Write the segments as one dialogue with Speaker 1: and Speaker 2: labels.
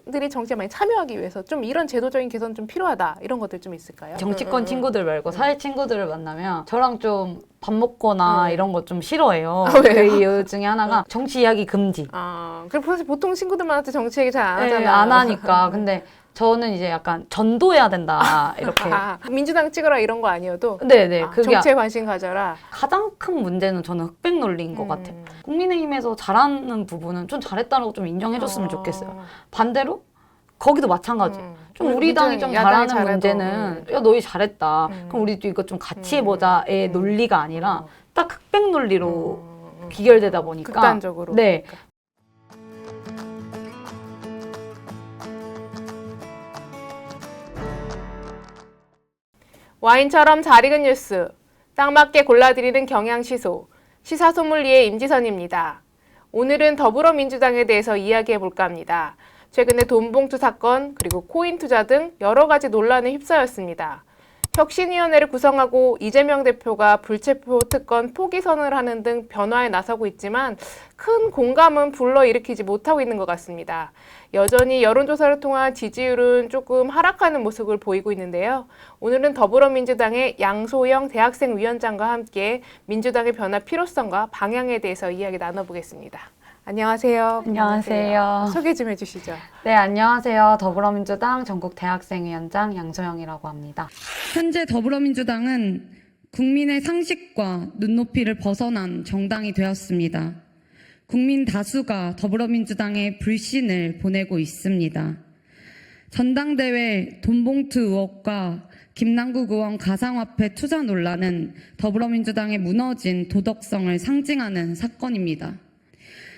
Speaker 1: 학생들이 정치에 많이 참여하기 위해서 좀 이런 제도적인 개선 좀 필요하다 이런 것들 좀 있을까요?
Speaker 2: 정치권 친구들 말고 사회 친구들을 만나면 저랑 좀 밥 먹거나 이런 거 좀 싫어해요.
Speaker 1: 아,
Speaker 2: 그
Speaker 1: 왜요?
Speaker 2: 이유 중에 하나가 정치 이야기 금지.
Speaker 1: 그럼 사실 보통 친구들한테 정치 얘기 잘 안
Speaker 2: 네,
Speaker 1: 하잖아요.
Speaker 2: 안 하니까. 근데 저는 이제 약간 전도해야 된다 이렇게.
Speaker 1: 민주당 찍어라 이런 거 아니어도
Speaker 2: 네네. 그게
Speaker 1: 정치에 관심 가져라.
Speaker 2: 가장 큰 문제는 저는 흑백 논리인 것 같아요. 국민의힘에서 잘하는 부분은 좀 잘했다라고 좀 인정해줬으면 좋겠어요. 반대로 거기도 마찬가지. 좀 우리 당이 좀
Speaker 1: 야당이
Speaker 2: 잘하는
Speaker 1: 잘해도,
Speaker 2: 문제는 야 너희 잘했다. 그럼 우리도 이거 좀 같이 해보자의 논리가 아니라 딱 흑백 논리로 비결되다 보니까
Speaker 1: 극단적으로.
Speaker 2: 네.
Speaker 1: 와인처럼 잘 익은 뉴스, 딱 맞게 골라드리는 경향시소, 시사소믈리의 임지선입니다. 오늘은 더불어민주당에 대해서 이야기해 볼까 합니다. 최근에 돈봉투 사건, 그리고 코인 투자 등 여러 가지 논란에 휩싸였습니다. 혁신위원회를 구성하고 이재명 대표가 불체포 특권 포기 선언을 하는 등 변화에 나서고 있지만 큰 공감은 불러일으키지 못하고 있는 것 같습니다. 여전히 여론조사를 통한 지지율은 조금 하락하는 모습을 보이고 있는데요. 오늘은 더불어민주당의 양소영 대학생위원장과 함께 민주당의 변화 필요성과 방향에 대해서 이야기 나눠보겠습니다. 안녕하세요.
Speaker 2: 안녕하세요.
Speaker 1: 소개 좀 해주시죠.
Speaker 2: 네, 안녕하세요. 더불어민주당 전국대학생위원장 양소영이라고 합니다.
Speaker 3: 현재 더불어민주당은 국민의 상식과 눈높이를 벗어난 정당이 되었습니다. 국민 다수가 더불어민주당에 불신을 보내고 있습니다. 전당대회 돈봉투 의혹과 김남국 의원 가상화폐 투자 논란은 더불어민주당의 무너진 도덕성을 상징하는 사건입니다.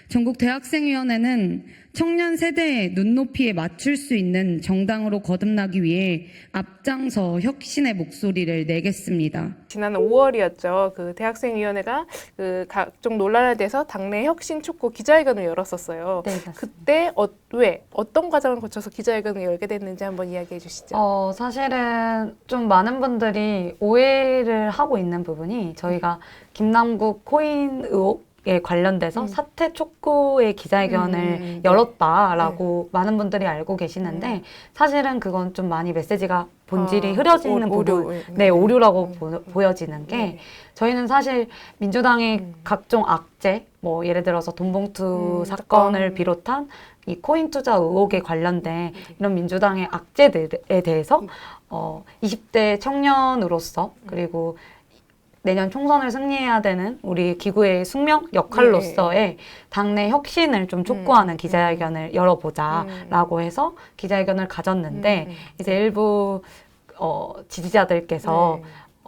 Speaker 3: 전국대학생위원회는 청년 세대의 눈높이에 맞출 수 있는 정당으로 거듭나기 위해 앞장서 혁신의 목소리를 내겠습니다.
Speaker 1: 지난 5월이었죠. 그 대학생위원회가 그 각종 논란에 대해서 당내 혁신 촉구 기자회견을 열었었어요.
Speaker 2: 네, 맞습니다.
Speaker 1: 그때 왜 어떤 과정을 거쳐서 기자회견을 열게 됐는지 한번 이야기해 주시죠.
Speaker 2: 사실은 좀 많은 분들이 오해를 하고 있는 부분이 저희가 김남국 코인 의혹에 관련돼서 사퇴 촉구의 기자회견을 열었다라고 많은 분들이 알고 계시는데 사실은 그건 좀 많이 메시지가 본질이 흐려지는 부분, 오류라고 보여지는 게 저희는 사실 민주당의 각종 악재, 뭐 예를 들어서 돈봉투 사건을 비롯한 이 코인 투자 의혹에 관련된 이런 민주당의 악재들에 대해서 20대 청년으로서 그리고 내년 총선을 승리해야 되는 우리 기구의 숙명 역할로서의 당내 혁신을 좀 촉구하는 기자회견을 열어보자라고 해서 기자회견을 가졌는데 이제 일부 지지자들께서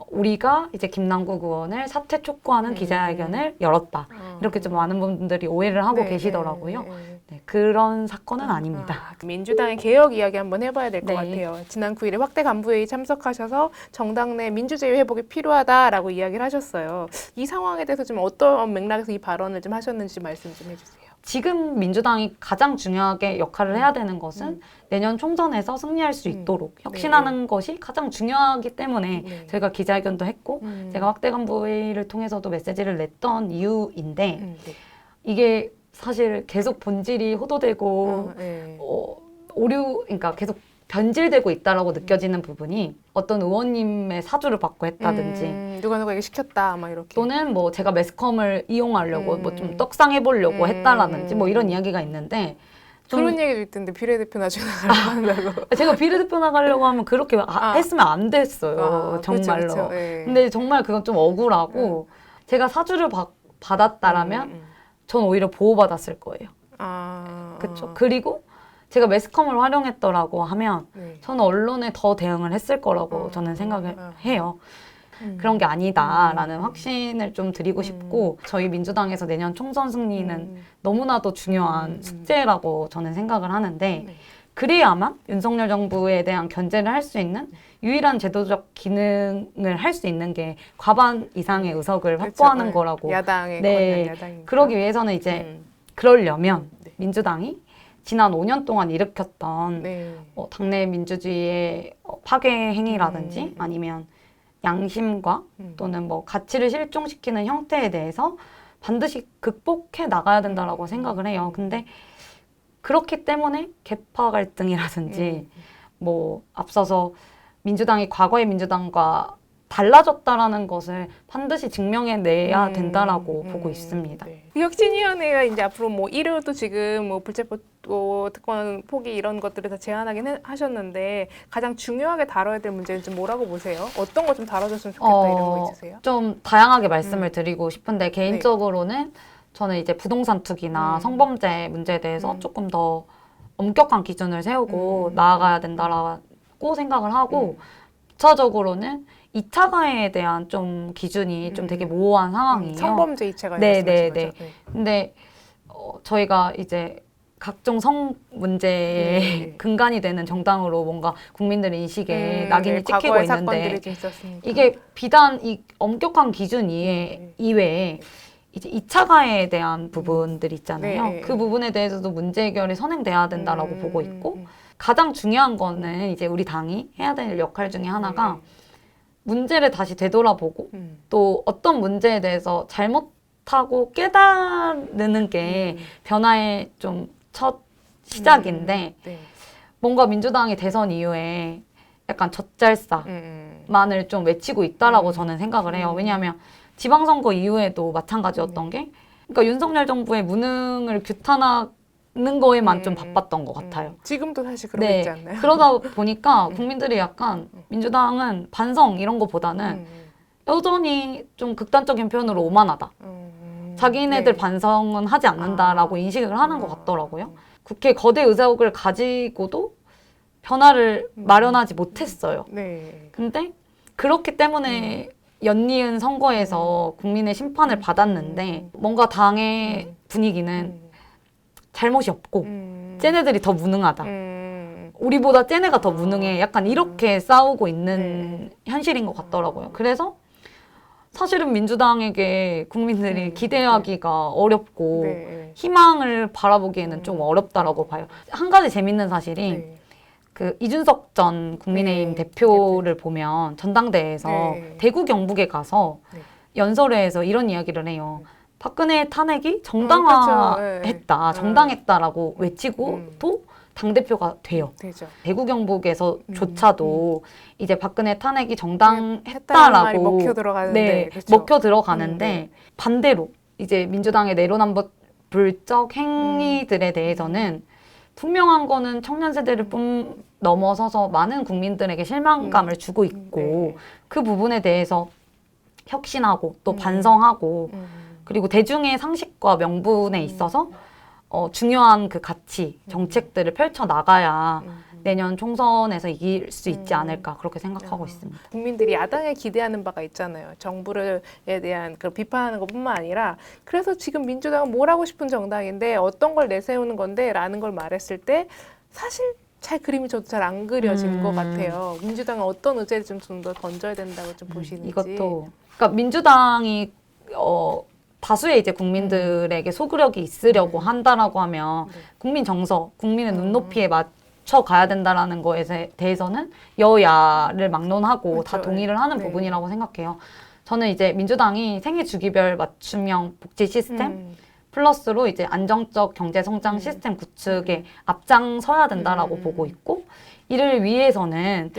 Speaker 2: 우리가 이제 김남국 의원을 사퇴 촉구하는 기자회견을 열었다. 이렇게 좀 많은 분들이 오해를 하고 계시더라고요. 네, 그런 사건은 아닙니다.
Speaker 1: 민주당의 개혁 이야기 한번 해봐야 될 것
Speaker 2: 네.
Speaker 1: 같아요. 지난 9일에 확대 간부회의 참석하셔서 정당 내 민주주의 회복이 필요하다라고 이야기를 하셨어요. 이 상황에 대해서 좀 어떤 맥락에서 이 발언을 좀 하셨는지 말씀 좀 해주세요.
Speaker 2: 지금 민주당이 가장 중요하게 역할을 해야 되는 것은 내년 총선에서 승리할 수 있도록 혁신하는 것이 가장 중요하기 때문에 저희가 기자회견도 했고 제가 확대 간부회의를 통해서도 메시지를 냈던 이유인데 이게 사실 계속 본질이 호도되고 그러니까 계속 변질되고 있다라고 느껴지는 부분이 어떤 의원님의 사주를 받고 했다든지
Speaker 1: 누가 이거 시켰다 막 이렇게
Speaker 2: 또는 뭐 제가 매스컴을 이용하려고 뭐 좀 떡상해 보려고 했다라든지 뭐 이런 이야기가 있는데
Speaker 1: 그런 얘기도 있던데 비례대표 나중에 나가려고 한다고.
Speaker 2: 제가 비례대표 나가려고 하면 그렇게 했으면 안 됐어요. 정말로.
Speaker 1: 그렇죠.
Speaker 2: 근데 정말 그건 좀 억울하고 제가 사주를 받았다라면 전 오히려 보호받았을 거예요. 그렇죠. 그리고 제가 매스컴을 활용했더라고 하면 저는 언론에 더 대응을 했을 거라고 저는 생각을 해요. 그런 게 아니다라는 확신을 좀 드리고 싶고 저희 민주당에서 내년 총선 승리는 너무나도 중요한 숙제라고 저는 생각을 하는데 그래야만 윤석열 정부에 대한 견제를 할 수 있는 유일한 제도적 기능을 할 수 있는 게 과반 이상의 의석을 확보하는 거라고.
Speaker 1: 야당의 야당이니까.
Speaker 2: 그러기 위해서는 이제 그러려면 민주당이 지난 5년 동안 일으켰던 당내 민주주의의 파괴 행위라든지 아니면 양심과 또는 뭐 가치를 실종시키는 형태에 대해서 반드시 극복해 나가야 된다라고 생각을 해요. 근데 그렇기 때문에 계파 갈등이라든지 뭐 앞서서 민주당이 과거의 민주당과 달라졌다라는 것을 반드시 증명해내야 된다라고 보고 있습니다.
Speaker 1: 네. 혁신위원회가 이제 앞으로 뭐 1호도 지금 뭐 불체포 특권 포기 이런 것들을 다 제안하긴 하셨는데 가장 중요하게 다뤄야 될 문제는 좀 뭐라고 보세요? 어떤 거 좀 다뤄줬으면 좋겠다 이런 거 있으세요?
Speaker 2: 좀 다양하게 말씀을 드리고 싶은데 개인적으로는 저는 이제 부동산 투기나 성범죄 문제에 대해서 조금 더 엄격한 기준을 세우고 나아가야 된다라고 생각을 하고 부차적으로는 2차 가해에 대한 좀 기준이 좀 되게 모호한 상황이에요.
Speaker 1: 성범죄 2차 가해
Speaker 2: 네네네.
Speaker 1: 말씀하신 거죠? 네.
Speaker 2: 근데 저희가 이제 각종 성 문제의 근간이 되는 정당으로 뭔가 국민들 인식에 낙인이 찍히고
Speaker 1: 과거의
Speaker 2: 있는데
Speaker 1: 사건들이 좀 있었으니까.
Speaker 2: 이게 비단 이 엄격한 기준 이외에 이제 2차 가해에 대한 부분들이 있잖아요.
Speaker 1: 네.
Speaker 2: 그 부분에 대해서도 문제 해결이 선행돼야 된다라고 보고 있고 가장 중요한 거는 이제 우리 당이 해야 될 역할 중에 하나가 문제를 다시 되돌아보고 또 어떤 문제에 대해서 잘못하고 깨달는 게 변화의 좀 첫 시작인데 뭔가 민주당이 대선 이후에 약간 젖잘싸만을 좀 외치고 있다라고 저는 생각을 해요. 왜냐하면 지방선거 이후에도 마찬가지였던 게 그러니까 윤석열 정부의 무능을 규탄하는 거에만 좀 바빴던 것 같아요.
Speaker 1: 지금도 사실 그러고 있지 않나요?
Speaker 2: 그러다 보니까 국민들이 약간 민주당은 반성 이런 거보다는 여전히 좀 극단적인 표현으로 오만하다. 자기네들 반성은 하지 않는다라고 인식을 하는 것 같더라고요. 국회 거대 의석을 가지고도 변화를 마련하지 못했어요.
Speaker 1: 네.
Speaker 2: 근데 그렇기 때문에 연이은 선거에서 국민의 심판을 받았는데 뭔가 당의 분위기는 잘못이 없고 쟤네들이 더 무능하다. 우리보다 쟤네가 더 무능해. 약간 이렇게 싸우고 있는 현실인 것 같더라고요. 그래서 사실은 민주당에게 국민들이 기대하기가 어렵고 희망을 바라보기에는 좀 어렵다라고 봐요. 한 가지 재밌는 사실이 그 이준석 전 국민의힘 대표를 보면 전당대회에서 대구 경북에 가서 연설회에서 이런 이야기를 해요. 박근혜 탄핵이 정당화했다, 정당했다라고 외치고 또 당대표가 돼요.
Speaker 1: 되죠.
Speaker 2: 대구 경북에서조차도 이제 박근혜 탄핵이
Speaker 1: 했다는
Speaker 2: 정당했다라고
Speaker 1: 말이 먹혀 들어가는데, 그렇죠.
Speaker 2: 먹혀 들어가는데 반대로 이제 민주당의 내로남불적 행위들에 대해서는 분명한 거는 청년 세대를 넘어서서 많은 국민들에게 실망감을 주고 있고 그 부분에 대해서 혁신하고 또 반성하고 그리고 대중의 상식과 명분에 있어서 중요한 그 가치, 정책들을 펼쳐 나가야 내년 총선에서 이길 수 있지 않을까 그렇게 생각하고 있습니다.
Speaker 1: 국민들이 야당에 기대하는 바가 있잖아요. 정부에 대한 그 비판하는 것뿐만 아니라 그래서 지금 민주당은 뭘 하고 싶은 정당인데 어떤 걸 내세우는 건데 라는 걸 말했을 때 사실 잘 그림이 저도 잘 안 그려지는 것 같아요. 민주당은 어떤 의제를 좀 더 던져야 된다고 좀 보시는지.
Speaker 2: 이것도 그러니까 민주당이 다수의 이제 국민들에게 소구력이 있으려고 한다라고 하면 국민 정서, 국민의 눈높이에 맞춰 가야 된다라는 거에 대해서는 여야를 막론하고
Speaker 1: 그렇죠.
Speaker 2: 다 동의를 하는 부분이라고 생각해요. 저는 이제 민주당이 생애 주기별 맞춤형 복지 시스템 플러스로 이제 안정적 경제 성장 시스템 구축에 앞장서야 된다라고 보고 있고 이를 위해서는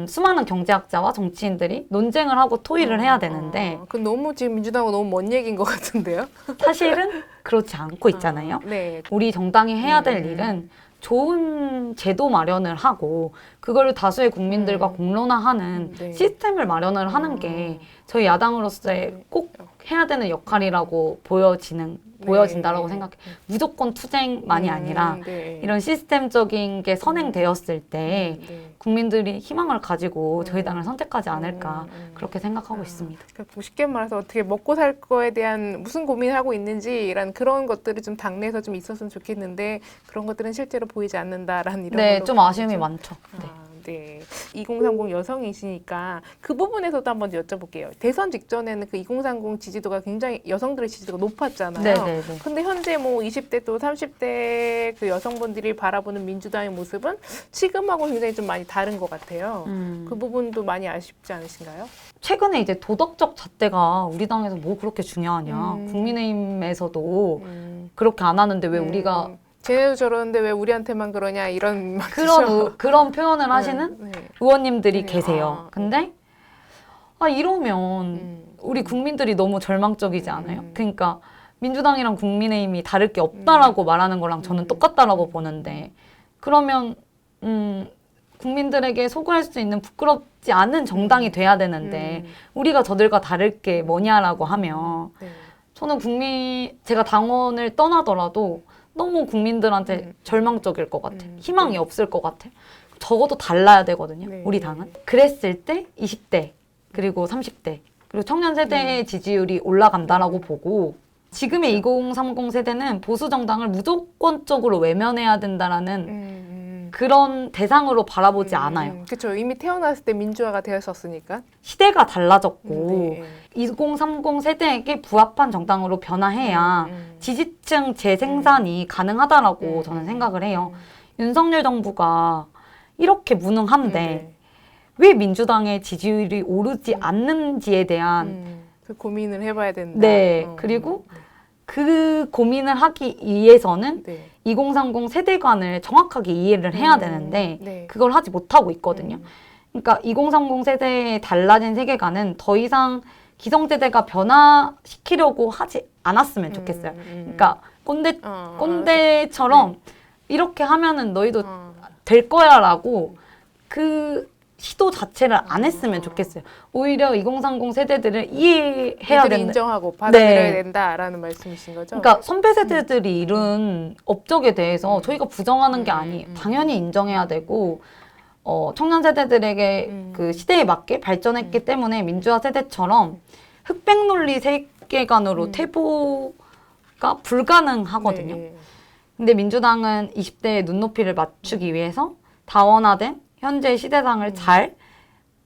Speaker 2: 수많은 경제학자와 정치인들이 논쟁을 하고 토의를 해야 되는데
Speaker 1: 그 너무 지금 민주당은 너무 먼 얘기인 것 같은데요?
Speaker 2: 사실은 그렇지 않고 있잖아요.
Speaker 1: 네.
Speaker 2: 우리 정당이 해야 될 일은 좋은 제도 마련을 하고 그걸 다수의 국민들과 공론화하는 시스템을 마련을 하는 게 저희 야당으로서의 꼭 해야 되는 역할이라고 보여진다라고 생각해요. 무조건 투쟁만이 아니라 이런 시스템적인 게 선행되었을 때 국민들이 희망을 가지고 저희 당을 선택하지 않을까 그렇게 생각하고 있습니다.
Speaker 1: 그러니까 쉽게 말해서 어떻게 먹고 살 거에 대한 무슨 고민을 하고 있는지라는 그런 것들이 좀 당내에서 좀 있었으면 좋겠는데 그런 것들은 실제로 보이지 않는다라는 이런
Speaker 2: 네,
Speaker 1: 걸로
Speaker 2: 좀 아쉬움이 많죠. 네.
Speaker 1: 네. 2030 여성이시니까 그 부분에서도 한번 여쭤볼게요. 대선 직전에는 그 2030 지지도가 굉장히 여성들의 지지도가 높았잖아요.
Speaker 2: 네네네.
Speaker 1: 근데 현재 뭐 20대 또 30대 그 여성분들이 바라보는 민주당의 모습은 지금하고 굉장히 좀 많이 다른 것 같아요. 그 부분도 많이 아쉽지 않으신가요?
Speaker 2: 최근에 이제 도덕적 잣대가 우리 당에서 뭐 그렇게 중요하냐. 국민의힘에서도 그렇게 안 하는데 왜 우리가
Speaker 1: 쟤네도 저러는데 왜 우리한테만 그러냐 이런 말이죠.
Speaker 2: 그런 표현을 하시는
Speaker 1: 네.
Speaker 2: 의원님들이
Speaker 1: 네.
Speaker 2: 계세요.
Speaker 1: 아,
Speaker 2: 근데 이러면 우리 국민들이 너무 절망적이지 않아요? 그러니까 민주당이랑 국민의힘이 다를 게 없다라고 말하는 거랑 저는 똑같다라고 보는데 그러면 국민들에게 소구할 수 있는 부끄럽지 않은 정당이 돼야 되는데 우리가 저들과 다를 게 뭐냐라고 하면
Speaker 1: 네.
Speaker 2: 저는 제가 당원을 떠나더라도 너무 국민들한테 절망적일 것 같아. 희망이 없을 것 같아. 적어도 달라야 되거든요.
Speaker 1: 네.
Speaker 2: 우리 당은. 그랬을 때 20대 그리고 30대 그리고 청년 세대의 지지율이 올라간다라고 보고 지금의 2030 세대는 보수 정당을 무조건적으로 외면해야 된다라는 그런 대상으로 바라보지 않아요.
Speaker 1: 그렇죠. 이미 태어났을 때 민주화가 되었었으니까.
Speaker 2: 시대가 달라졌고
Speaker 1: 네.
Speaker 2: 2030 세대에게 부합한 정당으로 변화해야 지지층 재생산이 가능하다라고 저는 생각을 해요. 윤석열 정부가 이렇게 무능한데
Speaker 1: 네.
Speaker 2: 왜 민주당의 지지율이 오르지 않는지에 대한
Speaker 1: 그 고민을 해봐야 된다.
Speaker 2: 네, 그리고 그 고민을 하기 위해서는
Speaker 1: 네.
Speaker 2: 2030 세대관을 정확하게 이해를 해야 되는데
Speaker 1: 네.
Speaker 2: 그걸 하지 못하고 있거든요. 그러니까 2030 세대의 달라진 세계관은 더 이상 기성세대가 변화시키려고 하지 않았으면 좋겠어요. 그러니까 꼰대처럼 이렇게 하면은 너희도 될 거야 라고 그 시도 자체를 안 했으면 좋겠어요. 오히려 2030 세대들을 이해해야
Speaker 1: 이들을
Speaker 2: 된다.
Speaker 1: 인정하고 받아들여야
Speaker 2: 네.
Speaker 1: 된다라는 말씀이신 거죠?
Speaker 2: 그러니까 선배 세대들이 이룬 업적에 대해서 저희가 부정하는 게 아니에요. 당연히 인정해야 되고 청년 세대들에게 그 시대에 맞게 발전했기 때문에 민주화 세대처럼 흑백 논리 세계관으로 퇴보가 불가능하거든요.
Speaker 1: 네.
Speaker 2: 근데 민주당은 20대의 눈높이를 맞추기 위해서 다원화된 현재 시대상을 잘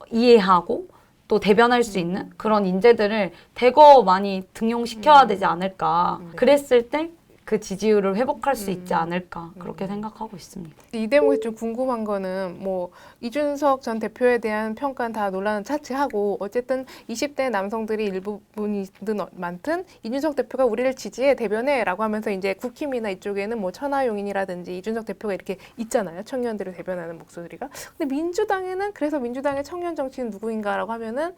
Speaker 2: 이해하고 또 대변할 수 있는 그런 인재들을 대거 많이 등용시켜야 되지 않을까. 그랬을 때 그 지지율을 회복할 수 있지 않을까. 그렇게 생각하고 있습니다.
Speaker 1: 이 대목에 좀 궁금한 거는 뭐 이준석 전 대표에 대한 평가는 다 논란은 차치하고 어쨌든 20대 남성들이 일부분이든 많든 이준석 대표가 우리를 지지해 대변해라고 하면서 이제 국힘이나 이쪽에는 뭐 천하용인이라든지 이준석 대표가 이렇게 있잖아요. 청년들을 대변하는 목소리가. 근데 민주당에는 그래서 민주당의 청년 정치인 누구인가라고 하면은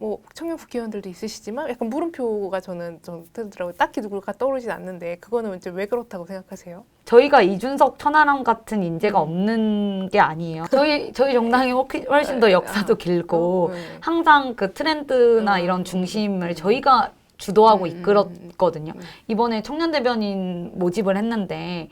Speaker 1: 뭐 청년 국회의원들도 있으시지만 약간 물음표가 저는 좀 뜨더라고요. 딱히 누굴까 떠오르진 않는데 그거는 이제 왜 그렇다고 생각하세요?
Speaker 2: 저희가 이준석 천하람 같은 인재가 없는 게 아니에요. 저희 정당이 훨씬 더 역사도 길고 항상 그 트렌드나 이런 중심을 저희가 주도하고 이끌었거든요. 이번에 청년 대변인 모집을 했는데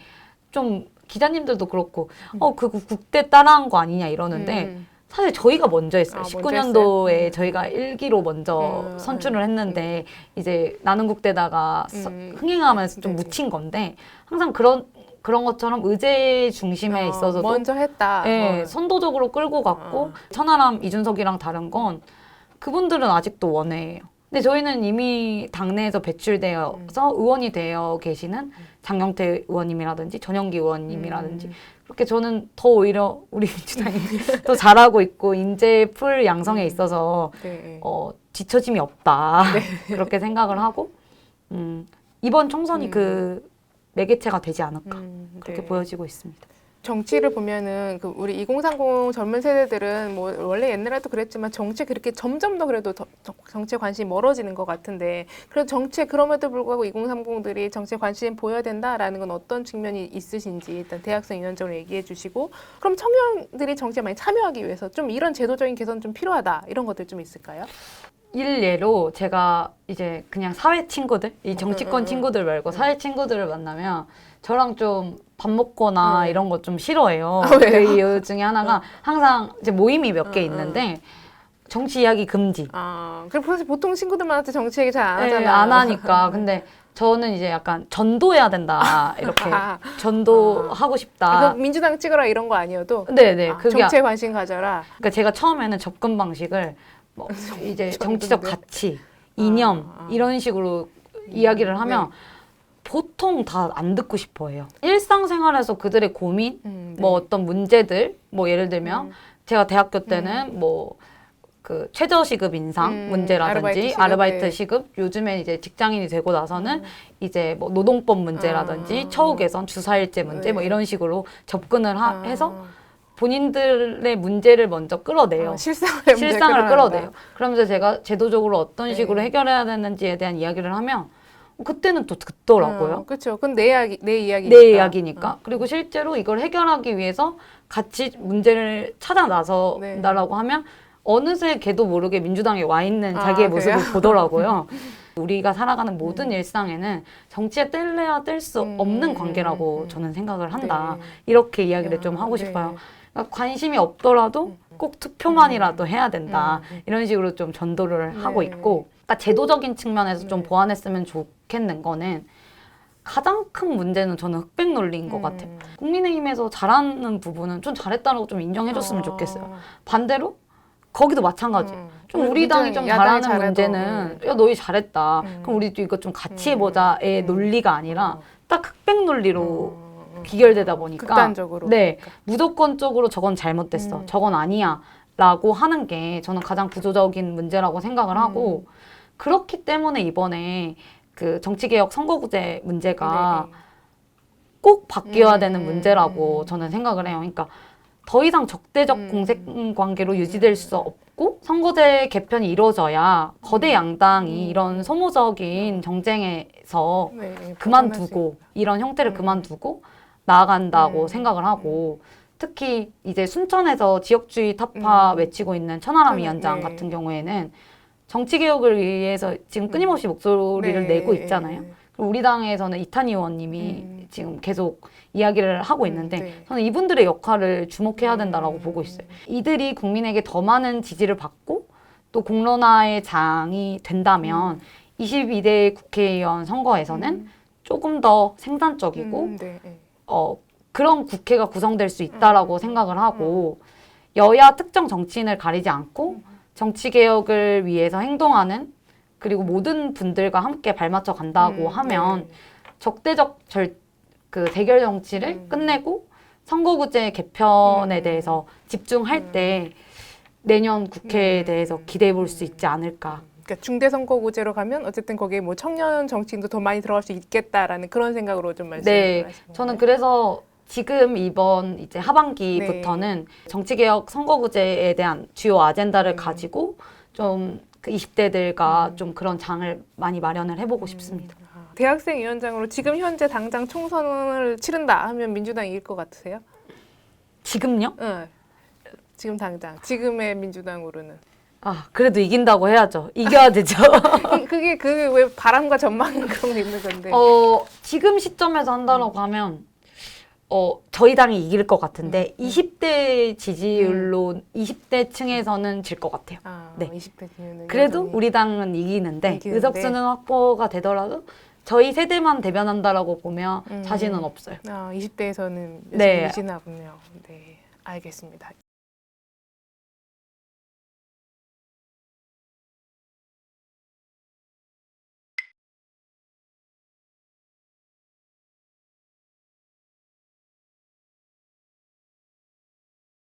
Speaker 2: 좀 기자님들도 그렇고 그 국대 따라한 거 아니냐 이러는데 사실 저희가 먼저 했어요. 19년도에 저희가 1기로 먼저 선출을 했는데 이제 나는 국대다가 흥행하면서 좀 묻힌 건데 항상 그런 것처럼 의제 중심에 있어서도
Speaker 1: 먼저 했다.
Speaker 2: 네, 선도적으로 끌고 갔고 천하람, 이준석이랑 다른 건 그분들은 아직도 원외예요. 근데 저희는 이미 당내에서 배출되어서 의원이 되어 계시는 장경태 의원님이라든지 전영기 의원님이라든지 그렇게 저는 더 오히려 우리 민주당이 더 잘하고 있고 인재 풀 양성에 있어서
Speaker 1: 네.
Speaker 2: 뒤처짐이 없다 그렇게 생각을 하고 이번 총선이 그 매개체가 되지 않을까 그렇게 보여지고 있습니다.
Speaker 1: 정치를 보면은 그 우리 2030 젊은 세대들은 뭐 원래 옛날에도 그랬지만 정치에 그렇게 점점 더 그래도 정치에 관심이 멀어지는 것 같은데 그래도 정치에 그럼에도 불구하고 2030들이 정치에 관심 보여야 된다라는 건 어떤 측면이 있으신지 일단 대학생 위원장으로 얘기해 주시고 그럼 청년들이 정치에 많이 참여하기 위해서 좀 이런 제도적인 개선 좀 필요하다 이런 것들 좀 있을까요?
Speaker 2: 일례로 제가 이제 그냥 사회 친구들, 이 정치권 친구들 말고 사회 친구들을 만나면 저랑 좀 밥 먹거나 이런 거 좀 싫어해요. 그 이유 중에 하나가 항상 이제 모임이 몇 개 있는데 정치 이야기 금지.
Speaker 1: 그럼 사실 보통 친구들한테 정치 얘기 잘 안 하잖아요.
Speaker 2: 네, 안 하니까. 근데 저는 이제 약간 전도해야 된다. 이렇게 전도하고 싶다.
Speaker 1: 민주당 찍어라 이런 거 아니어도
Speaker 2: 네네. 그게
Speaker 1: 정치에 관심 가져라.
Speaker 2: 그러니까 제가 처음에는 접근 방식을 뭐 이제 정치적 가치, 이념 이런 식으로 이야기를 하면 보통 다 안 듣고 싶어 해요. 일상생활에서 그들의 고민, 뭐 어떤 문제들, 뭐 예를 들면 제가 대학교 때는 뭐 그 최저시급 인상 문제라든지 아르바이트 시급 요즘엔 이제 직장인이 되고 나서는 이제 뭐 노동법 문제라든지 처우 개선, 주사일제 문제 뭐 이런 식으로 접근을 해서 본인들의 문제를 먼저 끌어내요. 실상을 끌어내요. 그러면서 제가 제도적으로 어떤 식으로 해결해야 되는지에 대한 이야기를 하면 그때는 또 듣더라고요.
Speaker 1: 그렇죠. 그건 내 이야기니까.
Speaker 2: 내 이야기니까. 그리고 실제로 이걸 해결하기 위해서 같이 문제를 찾아 나선다라고 하면 어느새 걔도 모르게 민주당에 와 있는 자기의 모습을 보더라고요. 우리가 살아가는 모든 일상에는 정치에 뗄래야 뗄 수 없는 관계라고 저는 생각을 한다. 이렇게 이야기를 좀 하고 싶어요. 그러니까 관심이 없더라도 꼭 투표만이라도 해야 된다. 이런 식으로 좀 전도를 하고 있고, 그러니까 제도적인 측면에서 좀 보완했으면 좋겠는 거는 가장 큰 문제는 저는 흑백 논리인 것 같아요. 국민의힘에서 잘하는 부분은 좀 잘했다라고 좀 인정해줬으면 좋겠어요. 반대로 거기도 마찬가지. 좀 우리 당이 좀 잘하는 문제는 야 너희 잘했다. 그럼 우리도 이거 좀 같이 해보자의 논리가 아니라 딱 흑백 논리로 귀결되다 보니까
Speaker 1: 극단적으로.
Speaker 2: 네, 무조건적으로 저건 잘못됐어. 저건 아니야. 라고 하는 게 저는 가장 구조적인 문제라고 생각을 하고 그렇기 때문에 이번에 그 정치개혁 선거구제 문제가 꼭 바뀌어야 되는 문제라고 저는 생각을 해요. 그러니까 더 이상 적대적 공생관계로 유지될 수 없고 선거제 개편이 이루어져야 거대 양당이 이런 소모적인 정쟁에서 그만두고 이런 형태를 그만두고 나아간다고 생각을 하고 특히 이제 순천에서 지역주의 타파 외치고 있는 천하람 위원장 같은 경우에는 정치개혁을 위해서 지금 끊임없이 목소리를 내고 있잖아요. 우리 당에서는 이탄희 의원님이 지금 계속 이야기를 하고 있는데 저는 이분들의 역할을 주목해야 된다라고 보고 있어요. 이들이 국민에게 더 많은 지지를 받고 또 공론화의 장이 된다면 22대 국회의원 선거에서는 조금 더 생산적이고 그런 국회가 구성될 수 있다라고 생각을 하고 여야 특정 정치인을 가리지 않고 정치개혁을 위해서 행동하는 그리고 모든 분들과 함께 발맞춰 간다고 하면 적대적 그 대결 정치를 끝내고 선거구제 개편에 대해서 집중할 때 내년 국회에 대해서 기대해 볼 수 있지 않을까.
Speaker 1: 그러니까 중대선거구제로 가면 어쨌든 거기에 뭐 청년 정치인도 더 많이 들어갈 수 있겠다라는 그런 생각으로 좀 말씀하시는 거예요.
Speaker 2: 저는 그래서 지금 이번 이제 하반기부터는 정치개혁 선거구제에 대한 주요 아젠다를 가지고 좀 그 20대들과 좀 그런 장을 많이 마련을 해보고 싶습니다.
Speaker 1: 대학생 위원장으로 지금 현재 당장 총선을 치른다 하면 민주당이 이길 것 같으세요?
Speaker 2: 지금요?
Speaker 1: 네. 지금 당장. 지금의 민주당으로는.
Speaker 2: 그래도 이긴다고 해야죠. 이겨야 되죠.
Speaker 1: 그게 왜 바람과 전망 그런 게 있는 건데.
Speaker 2: 지금 시점에서 한다라고 하면 저희 당이 이길 것 같은데 20대 지지율로 20대 층에서는 질 것 같아요. 네.
Speaker 1: 20대 지지율은
Speaker 2: 그래도
Speaker 1: 여전히.
Speaker 2: 우리 당은 이기는데 의석수는 확보가 되더라도 저희 세대만 대변한다라고 보면 자신은 없어요.
Speaker 1: 20대에서는
Speaker 2: 네.
Speaker 1: 유지나 보네요. 네, 알겠습니다.